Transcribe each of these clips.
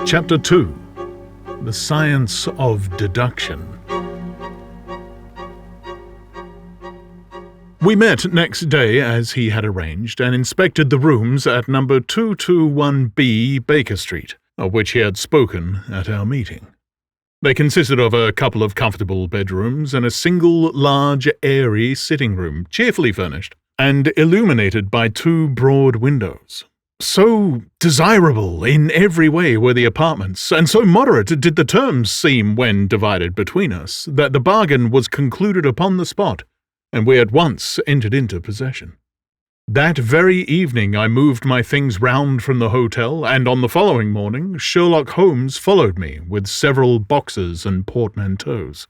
Chapter 2. The Science of Deduction. We met next day as he had arranged and inspected the rooms at number 221B Baker Street, of which he had spoken at our meeting. They consisted of a couple of comfortable bedrooms and a single, large, airy sitting room, cheerfully furnished, and illuminated by two broad windows. So desirable in every way were the apartments, and so moderate did the terms seem when divided between us, that the bargain was concluded upon the spot, and we at once entered into possession. That very evening I moved my things round from the hotel, and on the following morning Sherlock Holmes followed me with several boxes and portmanteaus.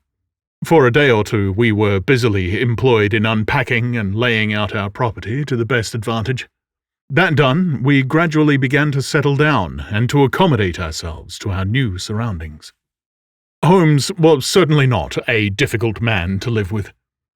For a day or two we were busily employed in unpacking and laying out our property to the best advantage. That done, we gradually began to settle down and to accommodate ourselves to our new surroundings. Holmes was certainly not a difficult man to live with.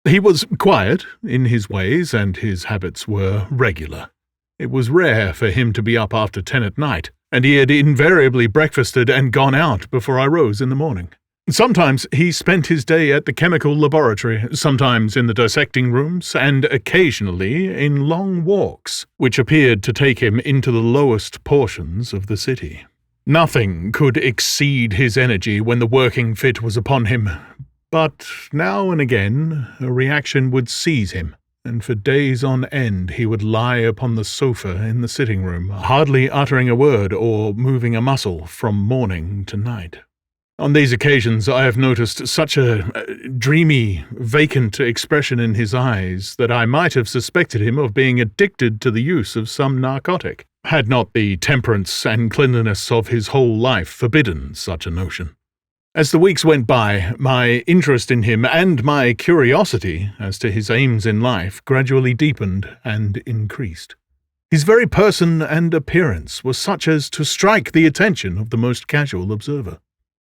He was quiet in his ways, and his habits were regular. It was rare for him to be up after 10 at night, and he had invariably breakfasted and gone out before I rose in the morning. Sometimes he spent his day at the chemical laboratory, sometimes in the dissecting rooms, and occasionally in long walks, which appeared to take him into the lowest portions of the city. Nothing could exceed his energy when the working fit was upon him, but now and again a reaction would seize him, and for days on end he would lie upon the sofa in the sitting-room, hardly uttering a word or moving a muscle from morning to night. On these occasions I have noticed such a dreamy, vacant expression in his eyes that I might have suspected him of being addicted to the use of some narcotic, had not the temperance and cleanliness of his whole life forbidden such a notion. As the weeks went by, my interest in him and my curiosity as to his aims in life gradually deepened and increased. His very person and appearance was such as to strike the attention of the most casual observer.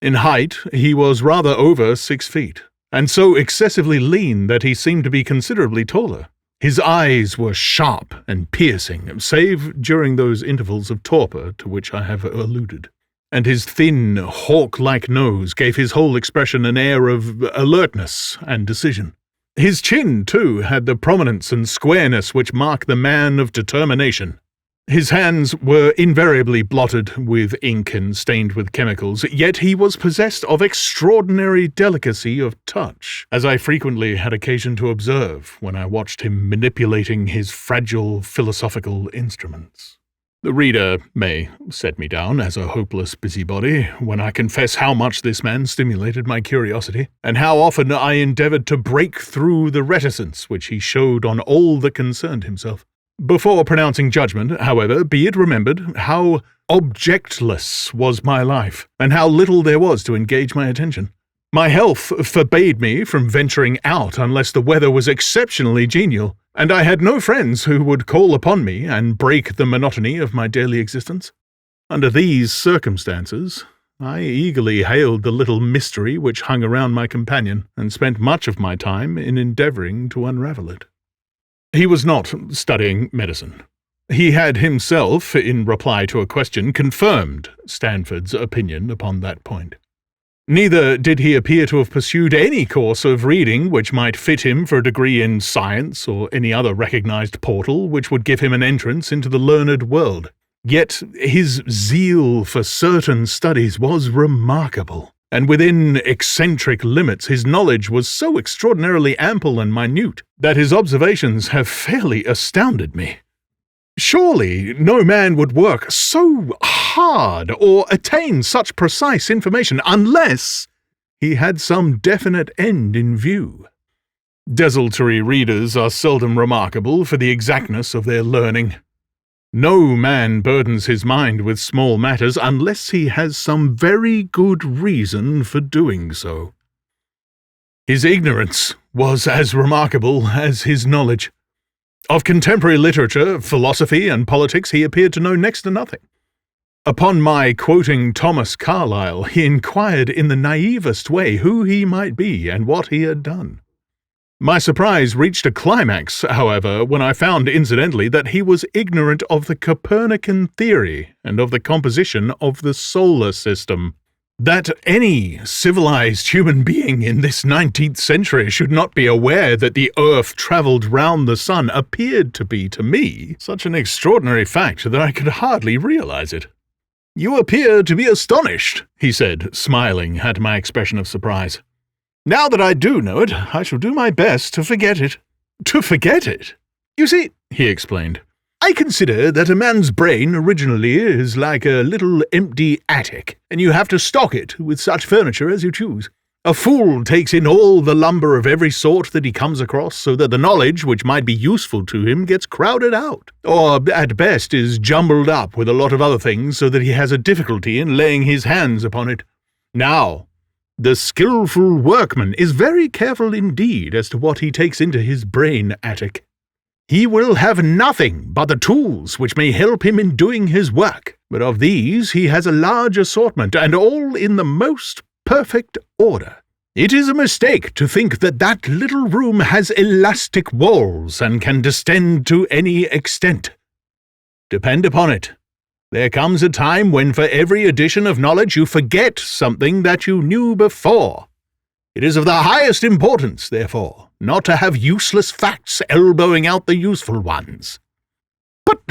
In height, he was rather over 6 feet, and so excessively lean that he seemed to be considerably taller. His eyes were sharp and piercing, save during those intervals of torpor to which I have alluded, and his thin, hawk-like nose gave his whole expression an air of alertness and decision. His chin, too, had the prominence and squareness which mark the man of determination. His hands were invariably blotted with ink and stained with chemicals, yet he was possessed of extraordinary delicacy of touch, as I frequently had occasion to observe when I watched him manipulating his fragile philosophical instruments. The reader may set me down as a hopeless busybody when I confess how much this man stimulated my curiosity, and how often I endeavoured to break through the reticence which he showed on all that concerned himself. Before pronouncing judgment, however, be it remembered how objectless was my life, and how little there was to engage my attention. My health forbade me from venturing out unless the weather was exceptionally genial, and I had no friends who would call upon me and break the monotony of my daily existence. Under these circumstances, I eagerly hailed the little mystery which hung around my companion, and spent much of my time in endeavouring to unravel it. He was not studying medicine. He had himself, in reply to a question, confirmed Stanford's opinion upon that point. Neither did he appear to have pursued any course of reading which might fit him for a degree in science or any other recognized portal which would give him an entrance into the learned world. Yet his zeal for certain studies was remarkable, and within eccentric limits his knowledge was so extraordinarily ample and minute that his observations have fairly astounded me. Surely no man would work so hard or attain such precise information unless he had some definite end in view. Desultory readers are seldom remarkable for the exactness of their learning. No man burdens his mind with small matters unless he has some very good reason for doing so. His ignorance was as remarkable as his knowledge. Of contemporary literature, philosophy, and politics he appeared to know next to nothing. Upon my quoting Thomas Carlyle, he inquired in the naivest way who he might be and what he had done. My surprise reached a climax, however, when I found, incidentally, that he was ignorant of the Copernican theory and of the composition of the solar system. That any civilized human being in this 19th century should not be aware that the Earth travelled round the sun appeared to be, to me, such an extraordinary fact that I could hardly realize it. "You appear to be astonished," he said, smiling at my expression of surprise. "Now that I do know it, I shall do my best to forget it." "To forget it?" "You see," he explained, "I consider that a man's brain originally is like a little empty attic, and you have to stock it with such furniture as you choose. A fool takes in all the lumber of every sort that he comes across, so that the knowledge which might be useful to him gets crowded out, or at best is jumbled up with a lot of other things so that he has a difficulty in laying his hands upon it. Now, the skillful workman is very careful indeed as to what he takes into his brain attic. He will have nothing but the tools which may help him in doing his work, but of these he has a large assortment, and all in the most perfect order. It is a mistake to think that that little room has elastic walls and can distend to any extent. Depend upon it, there comes a time when for every addition of knowledge you forget something that you knew before. It is of the highest importance, therefore, not to have useless facts elbowing out the useful ones." "But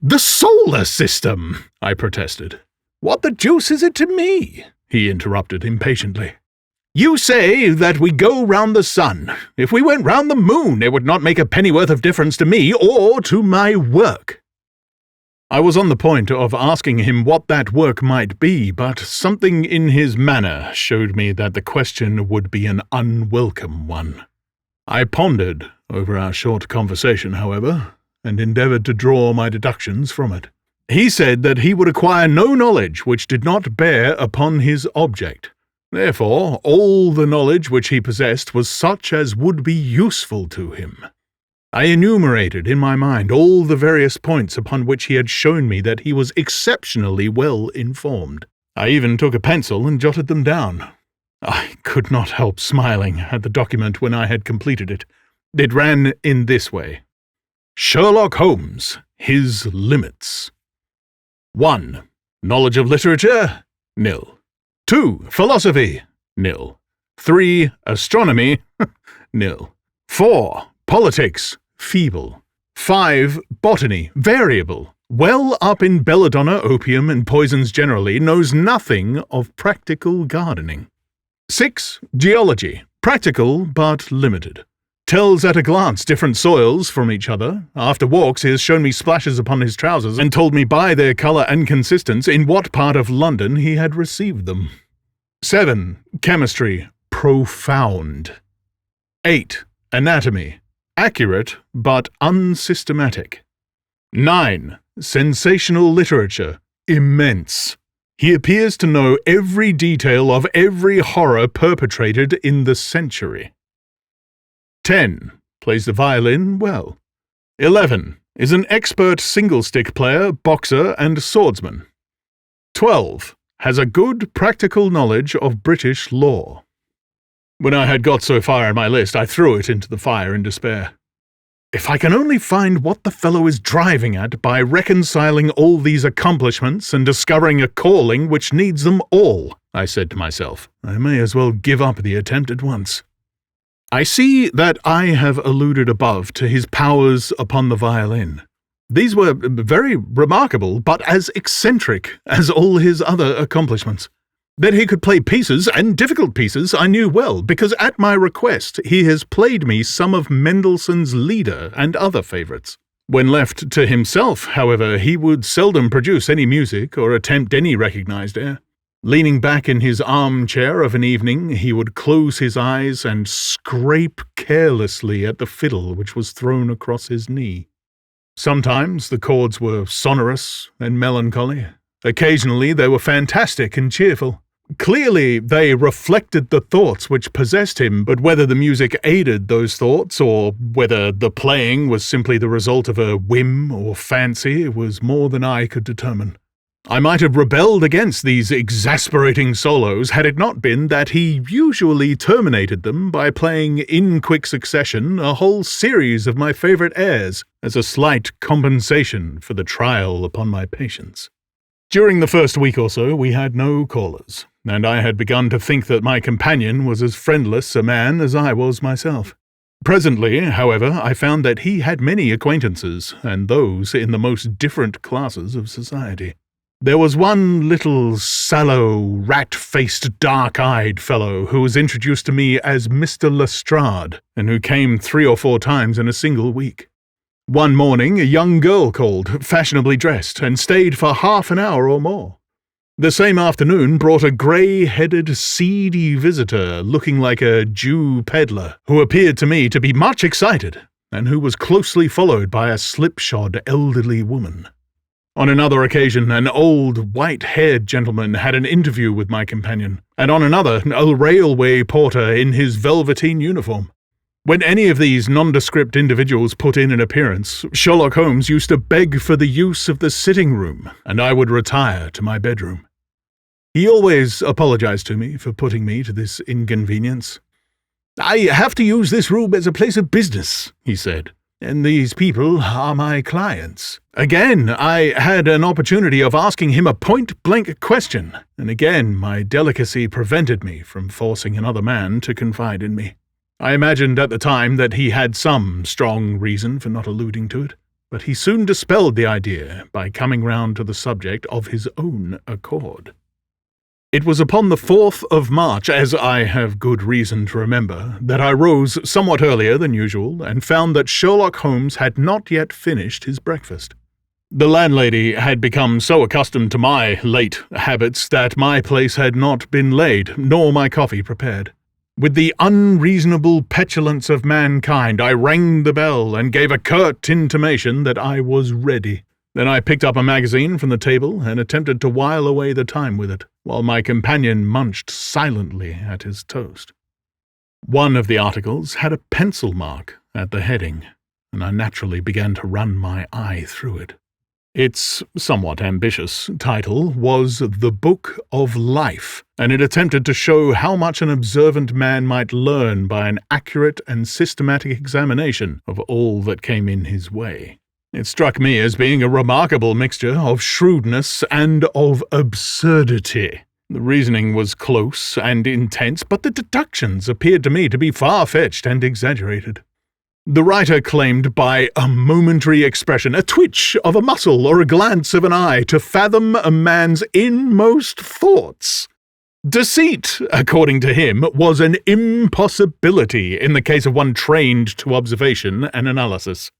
the solar system," I protested. "What the deuce is it to me?" he interrupted impatiently. "You say that we go round the sun. If we went round the moon, it would not make a pennyworth of difference to me or to my work." I was on the point of asking him what that work might be, but something in his manner showed me that the question would be an unwelcome one. I pondered over our short conversation, however, and endeavoured to draw my deductions from it. He said that he would acquire no knowledge which did not bear upon his object. Therefore, all the knowledge which he possessed was such as would be useful to him. I enumerated in my mind all the various points upon which he had shown me that he was exceptionally well informed. I even took a pencil and jotted them down. I could not help smiling at the document when I had completed it. It ran in this way: Sherlock Holmes, his limits. 1. Knowledge of literature, nil. 2. Philosophy, nil. 3. Astronomy, nil. 4. Politics, feeble. 5. Botany, variable. Well up in belladonna, opium, and poisons generally, knows nothing of practical gardening. 6. Geology, practical but limited. Tells at a glance different soils from each other. After walks he has shown me splashes upon his trousers and told me by their colour and consistence in what part of London he had received them. 7. Chemistry, profound. 8. Anatomy, accurate but unsystematic. 9. Sensational literature, immense. He appears to know every detail of every horror perpetrated in the century. 10. Plays the violin well. 11. Is an expert single-stick player, boxer, and swordsman. 12. Has a good practical knowledge of British law. When I had got so far in my list, I threw it into the fire in despair. If I can only find what the fellow is driving at by reconciling all these accomplishments and discovering a calling which needs them all, I said to myself, I may as well give up the attempt at once. I see that I have alluded above to his powers upon the violin. These were very remarkable, but as eccentric as all his other accomplishments. That he could play pieces, and difficult pieces, I knew well, because at my request he has played me some of Mendelssohn's Lieder and other favourites. When left to himself, however, he would seldom produce any music or attempt any recognised air. Leaning back in his armchair of an evening, he would close his eyes and scrape carelessly at the fiddle which was thrown across his knee. Sometimes the chords were sonorous and melancholy. Occasionally they were fantastic and cheerful. Clearly they reflected the thoughts which possessed him, but whether the music aided those thoughts, or whether the playing was simply the result of a whim or fancy, was more than I could determine. I might have rebelled against these exasperating solos had it not been that he usually terminated them by playing in quick succession a whole series of my favourite airs as a slight compensation for the trial upon my patience. During the first week or so we had no callers, and I had begun to think that my companion was as friendless a man as I was myself. Presently, however, I found that he had many acquaintances, and those in the most different classes of society. There was one little sallow, rat-faced, dark-eyed fellow who was introduced to me as Mr. Lestrade, and who came 3 or 4 times in a single week. One morning a young girl called, fashionably dressed, and stayed for half an hour or more. The same afternoon brought a grey-headed, seedy visitor looking like a Jew peddler, who appeared to me to be much excited, and who was closely followed by a slipshod elderly woman. On another occasion, an old, white-haired gentleman had an interview with my companion, and on another, a railway porter in his velveteen uniform. When any of these nondescript individuals put in an appearance, Sherlock Holmes used to beg for the use of the sitting-room, and I would retire to my bedroom. He always apologized to me for putting me to this inconvenience. "I have to use this room as a place of business," he said, "and these people are my clients." Again, I had an opportunity of asking him a point-blank question, and again my delicacy prevented me from forcing another man to confide in me. I imagined at the time that he had some strong reason for not alluding to it, but he soon dispelled the idea by coming round to the subject of his own accord. It was upon the 4th of March, as I have good reason to remember, that I rose somewhat earlier than usual and found that Sherlock Holmes had not yet finished his breakfast. The landlady had become so accustomed to my late habits that my place had not been laid, nor my coffee prepared. With the unreasonable petulance of mankind, I rang the bell and gave a curt intimation that I was ready. Then I picked up a magazine from the table and attempted to while away the time with it, while my companion munched silently at his toast. One of the articles had a pencil mark at the heading, and I naturally began to run my eye through it. Its somewhat ambitious title was The Book of Life, and it attempted to show how much an observant man might learn by an accurate and systematic examination of all that came in his way. It struck me as being a remarkable mixture of shrewdness and of absurdity. The reasoning was close and intense, but the deductions appeared to me to be far-fetched and exaggerated. The writer claimed by a momentary expression, a twitch of a muscle or a glance of an eye, to fathom a man's inmost thoughts. Deceit, according to him, was an impossibility in the case of one trained to observation and analysis.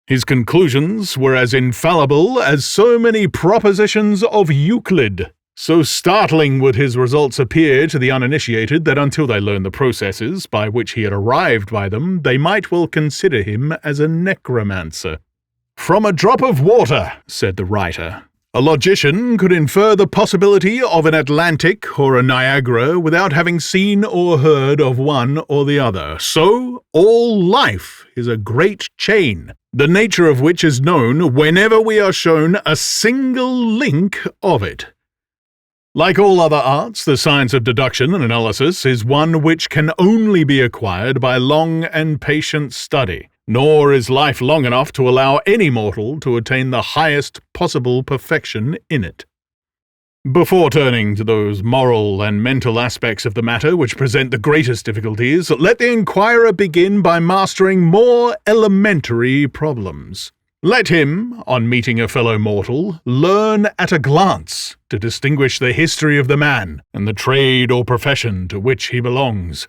His conclusions were as infallible as so many propositions of Euclid. So startling would his results appear to the uninitiated that until they learned the processes by which he had arrived by them, they might well consider him as a necromancer. "From a drop of water," said the writer, "a logician could infer the possibility of an Atlantic or a Niagara without having seen or heard of one or the other. So all life is a great chain, the nature of which is known whenever we are shown a single link of it. Like all other arts, the science of deduction and analysis is one which can only be acquired by long and patient study, nor is life long enough to allow any mortal to attain the highest possible perfection in it. Before turning to those moral and mental aspects of the matter which present the greatest difficulties, let the inquirer begin by mastering more elementary problems. Let him, on meeting a fellow mortal, learn at a glance to distinguish the history of the man and the trade or profession to which he belongs.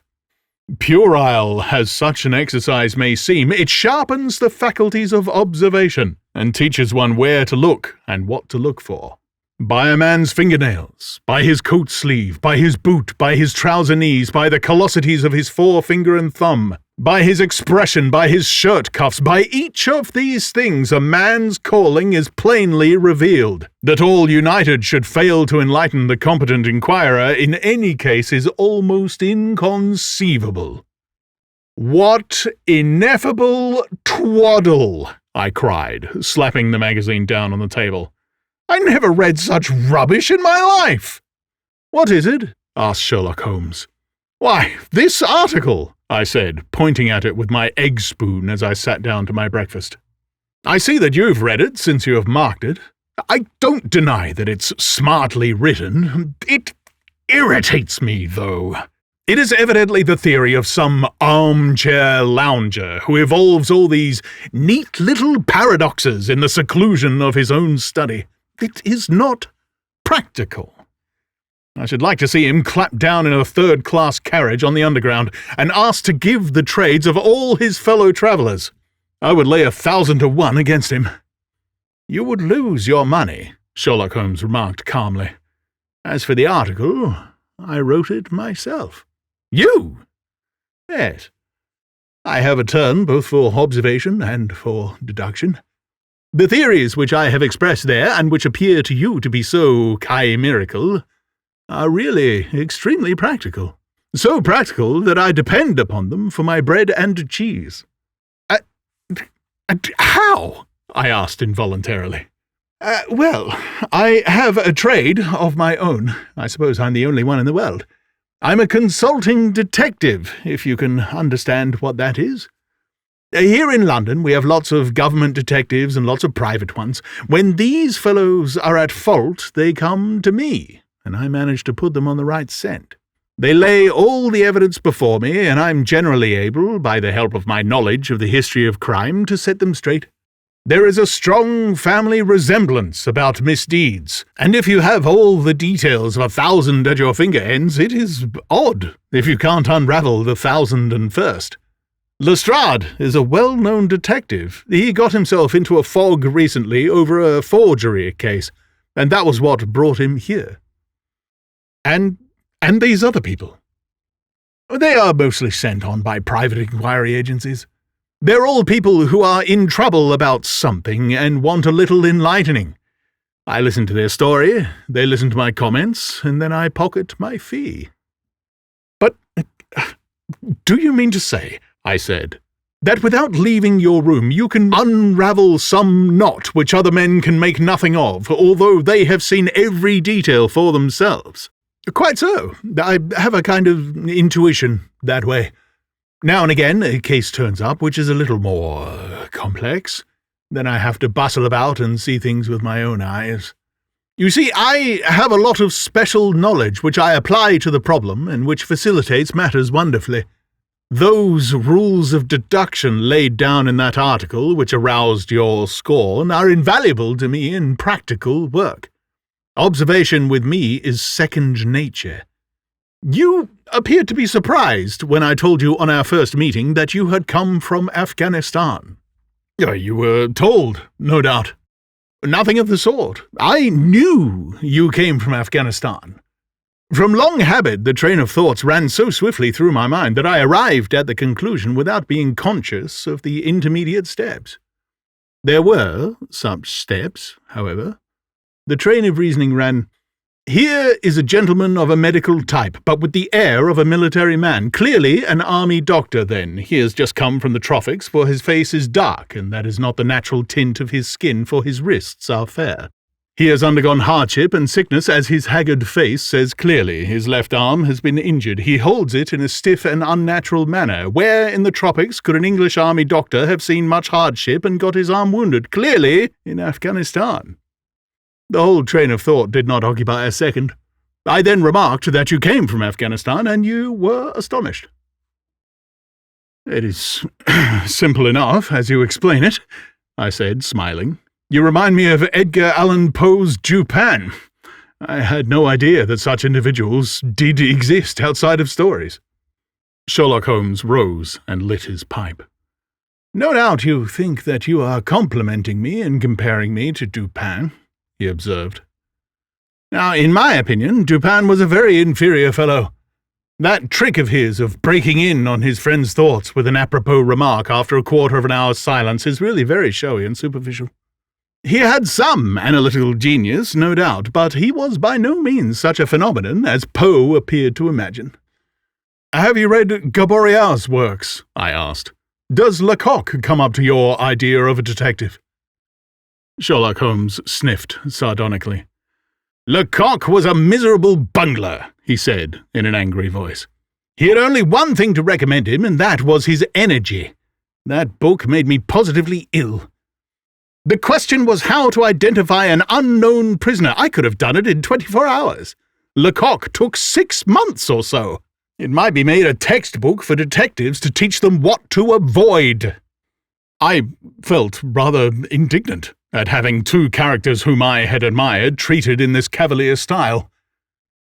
Puerile as such an exercise may seem, it sharpens the faculties of observation and teaches one where to look and what to look for. By a man's fingernails, by his coat sleeve, by his boot, by his trouser knees, by the callosities of his forefinger and thumb, by his expression, by his shirt cuffs, by each of these things a man's calling is plainly revealed. That all united should fail to enlighten the competent inquirer in any case is almost inconceivable. "What ineffable twaddle!" I cried, slapping the magazine down on the table. I never read such rubbish in my life." "What is it?" asked Sherlock Holmes. "Why, this article," I said, pointing at it with my egg spoon as I sat down to my breakfast. "I see that you've read it since you have marked it. I don't deny that it's smartly written. It irritates me, though. It is evidently the theory of some armchair lounger who evolves all these neat little paradoxes in the seclusion of his own study. It is not practical. I should like to see him clapped down in a third-class carriage on the Underground and asked to give the trades of all his fellow travellers. I would lay 1,000 to 1 against him." "You would lose your money," Sherlock Holmes remarked calmly. "As for the article, I wrote it myself." "You?" "Yes. I have a turn both for observation and for deduction. The theories which I have expressed there, and which appear to you to be so chimerical, are really extremely practical. So practical that I depend upon them for my bread and cheese." How?" I asked involuntarily. Well, I have a trade of my own. I suppose I'm the only one in the world. I'm a consulting detective, if you can understand what that is. Here in London we have lots of government detectives and lots of private ones. When these fellows are at fault, they come to me, and I manage to put them on the right scent. They lay all the evidence before me, and I'm generally able, by the help of my knowledge of the history of crime, to set them straight. There is a strong family resemblance about misdeeds, and if you have all the details of 1,000 at your finger ends, it is odd if you can't unravel the 1,001st. Lestrade is a well-known detective. He got himself into a fog recently over a forgery case, and that was what brought him here. And these other people. They are mostly sent on by private inquiry agencies. They're all people who are in trouble about something and want a little enlightening. I listen to their story, they listen to my comments, and then I pocket my fee." "But do you mean to say," I said, "that without leaving your room you can unravel some knot which other men can make nothing of, although they have seen every detail for themselves?" "Quite so. I have a kind of intuition that way. Now and again a case turns up which is a little more complex. Then I have to bustle about and see things with my own eyes. You see, I have a lot of special knowledge which I apply to the problem and which facilitates matters wonderfully. Those rules of deduction laid down in that article which aroused your scorn are invaluable to me in practical work. Observation with me is second nature. You appeared to be surprised when I told you on our first meeting that you had come from Afghanistan." "You were told, no doubt." "Nothing of the sort. I knew you came from Afghanistan. From long habit, the train of thoughts ran so swiftly through my mind that I arrived at the conclusion without being conscious of the intermediate steps. There were such steps, however. The train of reasoning ran, 'Here is a gentleman of a medical type, but with the air of a military man. Clearly an army doctor, then. He has just come from the tropics, for his face is dark, and that is not the natural tint of his skin, for his wrists are fair. He has undergone hardship and sickness, as his haggard face says clearly. His left arm has been injured. He holds it in a stiff and unnatural manner. Where in the tropics could an English army doctor have seen much hardship and got his arm wounded? Clearly in Afghanistan.' The whole train of thought did not occupy a second. I then remarked that you came from Afghanistan, and you were astonished." "It is simple enough, as you explain it," I said, smiling. "You remind me of Edgar Allan Poe's Dupin. I had no idea that such individuals did exist outside of stories." Sherlock Holmes rose and lit his pipe. "No doubt you think that you are complimenting me in comparing me to Dupin," he observed. "Now, in my opinion, Dupin was a very inferior fellow. That trick of his of breaking in on his friend's thoughts with an apropos remark after a quarter of an hour's silence is really very showy and superficial. He had some analytical genius, no doubt, but he was by no means such a phenomenon as Poe appeared to imagine." "Have you read Gaboriau's works?" I asked. "Does Lecoq come up to your idea of a detective?" Sherlock Holmes sniffed sardonically. "Lecoq was a miserable bungler," he said in an angry voice. "He had only one thing to recommend him, and that was his energy. That book made me positively ill. The question was how to identify an unknown prisoner. I could have done it in 24 hours. Lecoq took 6 months or so. It might be made a textbook for detectives to teach them what to avoid." I felt rather indignant at having 2 characters whom I had admired treated in this cavalier style.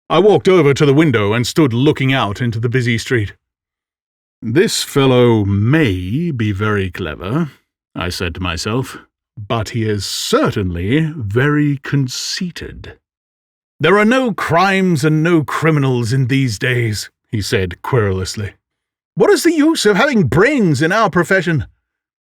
I walked over to the window and stood looking out into the busy street. "This fellow may be very clever," I said to myself, "but he is certainly very conceited." "There are no crimes and no criminals in these days," he said querulously. "What is the use of having brains in our profession?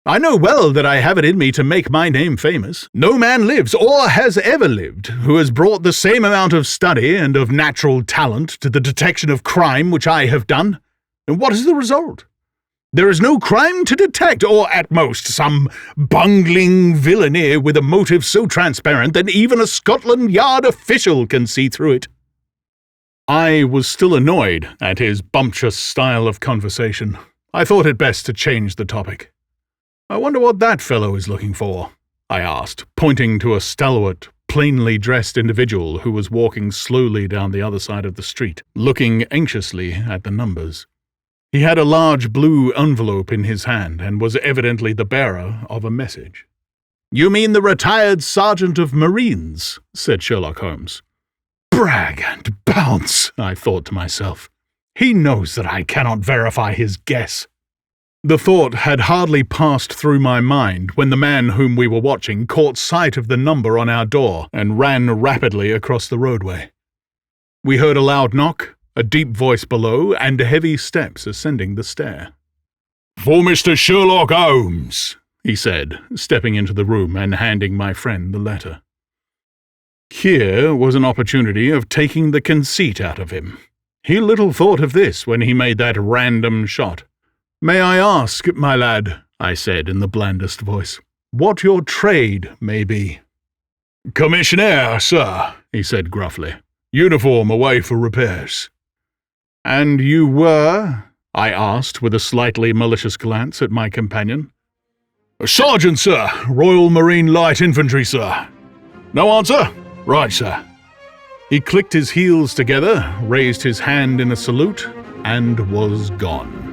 I know well that I have it in me to make my name famous. No man lives, or has ever lived, who has brought the same amount of study and of natural talent to the detection of crime which I have done. And what is the result? There is no crime to detect, or at most some bungling villainy with a motive so transparent that even a Scotland Yard official can see through it." I was still annoyed at his bumptious style of conversation. I thought it best to change the topic. "I wonder what that fellow is looking for?" I asked, pointing to a stalwart, plainly dressed individual who was walking slowly down the other side of the street, looking anxiously at the numbers. He had a large blue envelope in his hand and was evidently the bearer of a message. "You mean the retired sergeant of Marines," said Sherlock Holmes. "Brag and bounce," I thought to myself. "He knows that I cannot verify his guess." The thought had hardly passed through my mind when the man whom we were watching caught sight of the number on our door and ran rapidly across the roadway. We heard a loud knock, a deep voice below, and heavy steps ascending the stair. "For Mr. Sherlock Holmes," he said, stepping into the room and handing my friend the letter. Here was an opportunity of taking the conceit out of him. He little thought of this when he made that random shot. "May I ask, my lad," I said in the blandest voice, "what your trade may be?" "Commissionaire, sir," he said gruffly. "Uniform away for repairs." "And you were?" I asked with a slightly malicious glance at my companion. "Sergeant, sir. Royal Marine Light Infantry, sir." "No answer? Right, sir." He clicked his heels together, raised his hand in a salute, and was gone.